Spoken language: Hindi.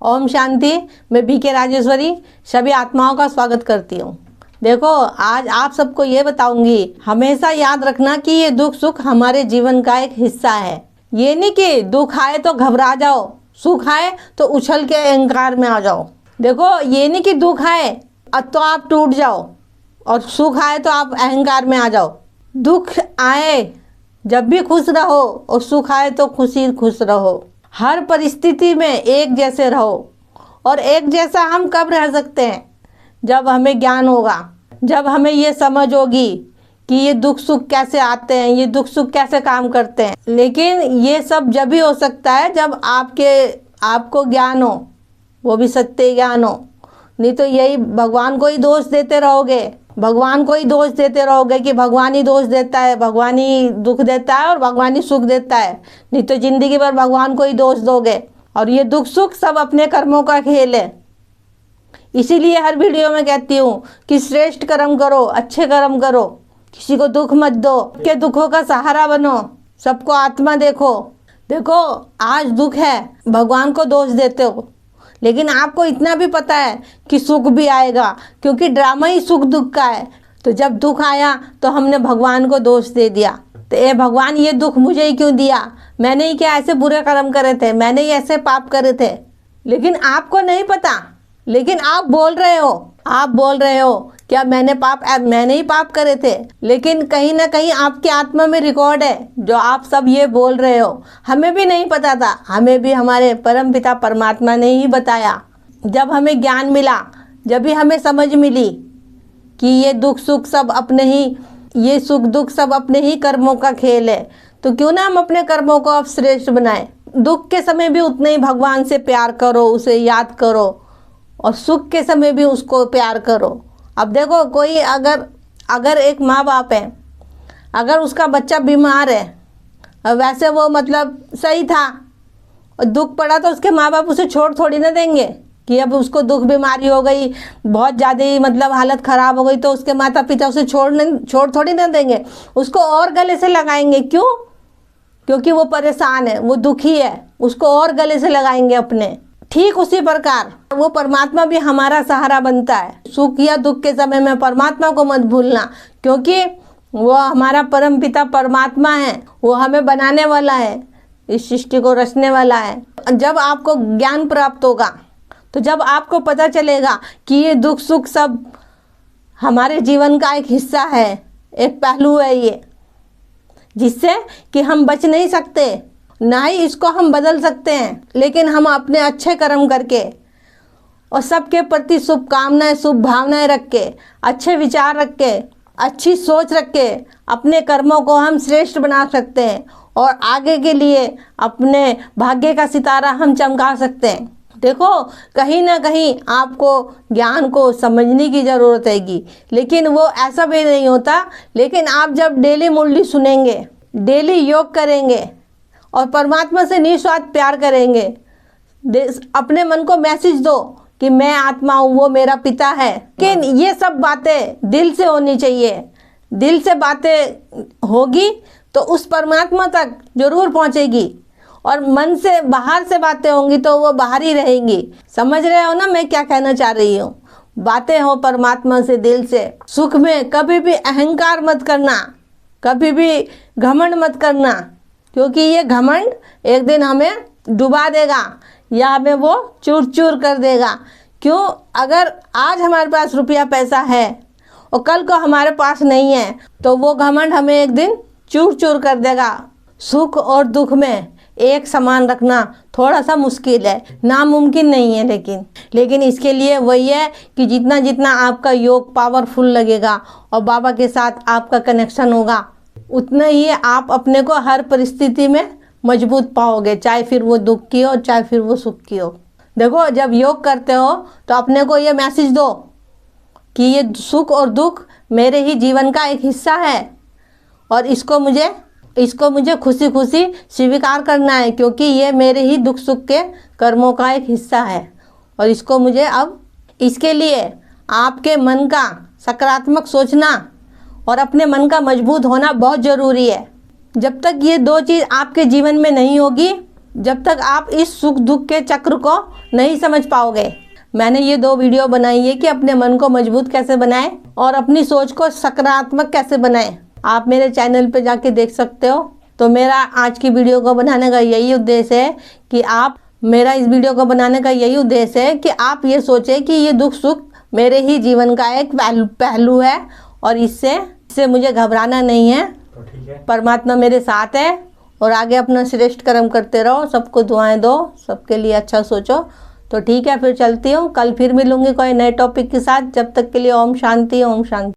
ओम शांति। मैं बीके राजेश्वरी सभी आत्माओं का स्वागत करती हूँ। देखो, आज आप सबको ये बताऊंगी, हमेशा याद रखना कि ये दुख सुख हमारे जीवन का एक हिस्सा है। ये नहीं कि दुख आए तो घबरा जाओ, सुख आए तो उछल के अहंकार में आ जाओ। देखो, ये नहीं कि दुख आए तो आप टूट जाओ और सुख आए तो आप अहंकार में आ जाओ। दुख आए जब भी खुश रहो और सुख आए तो खुश रहो। हर परिस्थिति में एक जैसे रहो। और एक जैसा हम कब रह सकते हैं? जब हमें ज्ञान होगा, जब हमें ये समझ होगी कि ये दुख सुख कैसे आते हैं, ये दुख सुख कैसे काम करते हैं। लेकिन ये सब जब भी हो सकता है जब आपको ज्ञान हो, वो भी सत्य ज्ञान हो। नहीं तो यही भगवान को ही दोष देते रहोगे, भगवान को ही दोष देते रहोगे कि भगवान ही दोष देता है, भगवान ही दुख देता है और भगवान ही सुख देता है। नहीं तो जिंदगी भर भगवान को ही दोष दोगे। और ये दुख सुख सब अपने कर्मों का खेल है। इसीलिए हर वीडियो में कहती हूँ कि श्रेष्ठ कर्म करो, अच्छे कर्म करो, किसी को दुख मत दो, के दुखों का सहारा बनो, सबको आत्मा देखो। देखो, आज दुख है, भगवान को दोष देते हो, लेकिन आपको इतना भी पता है कि सुख भी आएगा, क्योंकि ड्रामा ही सुख दुख का है। तो जब दुख आया तो हमने भगवान को दोष दे दिया, तो ए भगवान, ये दुख मुझे ही क्यों दिया? मैंने ही क्या ऐसे बुरे कर्म करे थे, मैंने ही ऐसे पाप करे थे। लेकिन आपको नहीं पता, लेकिन आप बोल रहे हो क्या मैंने ही पाप करे थे। लेकिन कहीं ना कहीं आपकी आत्मा में रिकॉर्ड है जो आप सब ये बोल रहे हो। हमें भी नहीं पता था, हमें भी हमारे परम पिता परमात्मा ने ही बताया। जब हमें ज्ञान मिला, जब भी हमें समझ मिली कि ये दुख सुख सब अपने ही, ये सुख दुख सब अपने ही कर्मों का खेल है, तो क्यों ना हम अपने कर्मों को अब श्रेष्ठ बनाएं। दुख के समय भी उतने ही भगवान से प्यार करो, उसे याद करो, और सुख के समय भी उसको प्यार करो। अब देखो, कोई अगर एक माँ बाप है, अगर उसका बच्चा बीमार है, वैसे वो मतलब सही था और दुख पड़ा, तो उसके माँ बाप उसे छोड़ थोड़ी ना देंगे कि अब उसको दुख बीमारी हो गई, बहुत ज़्यादा ही मतलब हालत ख़राब हो गई, तो उसके माता पिता उसे छोड़ थोड़ी ना देंगे, उसको और गले से लगाएंगे। क्यों? क्योंकि वो परेशान है, वो दुखी है, उसको और गले से लगाएंगे अपने। ठीक उसी प्रकार वो परमात्मा भी हमारा सहारा बनता है। सुख या दुख के समय में परमात्मा को मत भूलना, क्योंकि वो हमारा परम पिता परमात्मा है, वो हमें बनाने वाला है, इस सृष्टि को रचने वाला है। जब आपको ज्ञान प्राप्त होगा, तो जब आपको पता चलेगा कि ये दुख सुख सब हमारे जीवन का एक हिस्सा है, एक पहलू है ये, जिससे कि हम बच नहीं सकते, ना ही इसको हम बदल सकते हैं। लेकिन हम अपने अच्छे कर्म करके और सबके प्रति शुभकामनाएं, शुभ भावनाएं रख के, अच्छे विचार रख के, अच्छी सोच रख के अपने कर्मों को हम श्रेष्ठ बना सकते हैं और आगे के लिए अपने भाग्य का सितारा हम चमका सकते हैं। देखो, कहीं ना कहीं आपको ज्ञान को समझने की ज़रूरत हैगी, लेकिन वो ऐसा भी नहीं होता। लेकिन आप जब डेली मुरली सुनेंगे, डेली योग करेंगे और परमात्मा से निस्वार्थ प्यार करेंगे, अपने मन को मैसेज दो कि मैं आत्मा हूँ, वो मेरा पिता है। लेकिन ये सब बातें दिल से होनी चाहिए। दिल से बातें होगी तो उस परमात्मा तक जरूर पहुँचेगी, और मन से बाहर से बातें होंगी तो वो बाहर ही रहेंगी। समझ रहे हो ना मैं क्या कहना चाह रही हूँ? बातें हो परमात्मा से, दिल से। सुख में कभी भी अहंकार मत करना, कभी भी घमंड मत करना, क्योंकि ये घमंड एक दिन हमें डुबा देगा या हमें वो चूर चूर कर देगा। क्यों? अगर आज हमारे पास रुपया पैसा है और कल को हमारे पास नहीं है, तो वो घमंड हमें एक दिन चूर चूर कर देगा। सुख और दुख में एक समान रखना थोड़ा सा मुश्किल है, नामुमकिन नहीं है। लेकिन इसके लिए वही है कि जितना जितना आपका योग पावरफुल लगेगा और बाबा के साथ आपका कनेक्शन होगा, उतना ही आप अपने को हर परिस्थिति में मजबूत पाओगे, चाहे फिर वो दुख की हो, चाहे फिर वो सुख की हो। देखो, जब योग करते हो तो अपने को ये मैसेज दो कि ये सुख और दुख मेरे ही जीवन का एक हिस्सा है, और इसको मुझे खुशी खुशी स्वीकार करना है, क्योंकि ये मेरे ही दुख सुख के कर्मों का एक हिस्सा है। और इसको मुझे अब, इसके लिए आपके मन का सकारात्मक सोचना और अपने मन का मजबूत होना बहुत ज़रूरी है। जब तक ये दो चीज़ आपके जीवन में नहीं होगी, जब तक आप इस सुख दुख के चक्र को नहीं समझ पाओगे। मैंने ये 2 वीडियो बनाई है कि अपने मन को मजबूत कैसे बनाएं और अपनी सोच को सकारात्मक कैसे बनाएं। आप मेरे चैनल पे जाके देख सकते हो। तो मेरा आज की वीडियो को बनाने का यही उद्देश्य है कि इस वीडियो को बनाने का यही उद्देश्य है कि आप ये सोचें कि ये दुख सुख मेरे ही जीवन का एक पहलू है और इससे मुझे घबराना नहीं है। तो ठीक है, परमात्मा मेरे साथ है और आगे अपना श्रेष्ठ कर्म करते रहो, सबको दुआएं दो, सबके लिए अच्छा सोचो। तो ठीक है, फिर चलती हूँ। कल फिर मिलूंगी कोई नए टॉपिक के साथ। जब तक के लिए ओम शांति, ओम शांति।